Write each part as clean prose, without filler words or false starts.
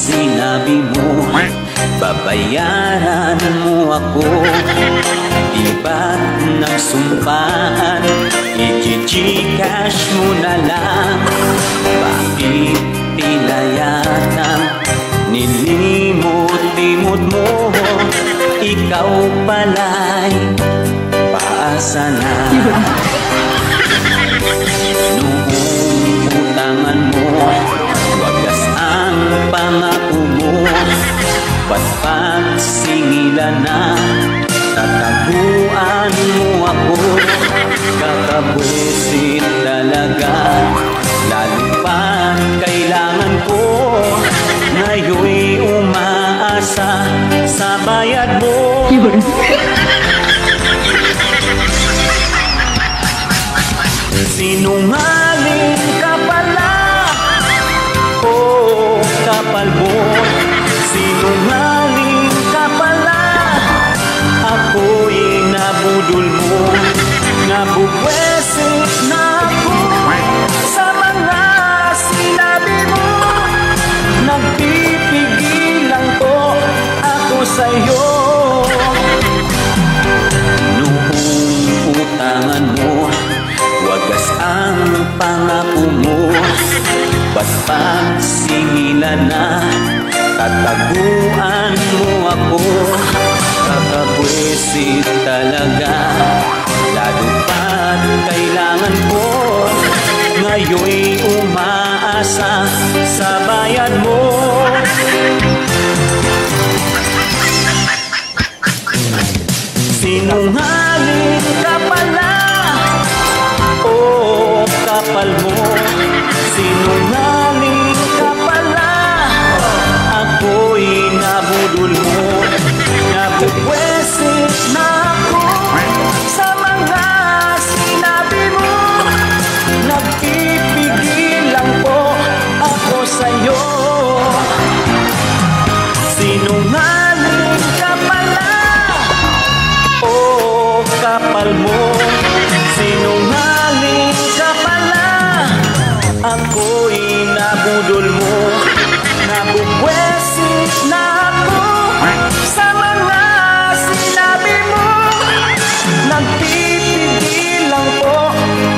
sinabi mo, babayaran mo ako. Di ba't nagsumpaan, i-gcash mo na lang? Bakit tila yatang nilimot-limot mo? Ikaw pala'y paasa na. Noong utangan mo, wagas ang pangako mo. Ba't pagsingilan na, tataguan mo ako? Kakabwisit talaga, lalo pa't kailangan ko. Ngayon'y umaasa sa bayad mo. Sinungaling ka pala, oh kapal mo. Sinungaling ka pala, ako'y nabudol mo. Nabubwesit na ako sa mga sinabi mo. Nagpipigil lang po ako sa'yo. Noong utangan mo, wagas ang pangako mo. Ba't pagsingilan na, tataguan mo ako? Kakabwisit talaga, lalo pa't kailangan ko. Ngayon'y umaasa sa bayad mo. Sinungaling ka pala, oh kapal mo. Sinungaling ka pala, ako'y nabudol mo. Nabubwesit na ako sa mga sinabi mo. Nagpipigil lang po ako sa'yo. Sinungaling ka pala, oh kapal mo. Sinungaling ka pala, ako'y nabudol mo. Nabubwesit na ako sa mga sinabi mo. Nagpipigil lang po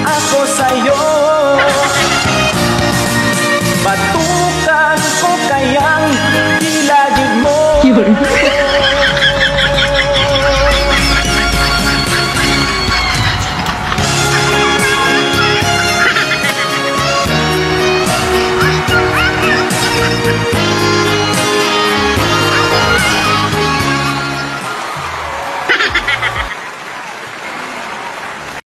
ako sa'yo. Batukan ko kayang hilagid mo.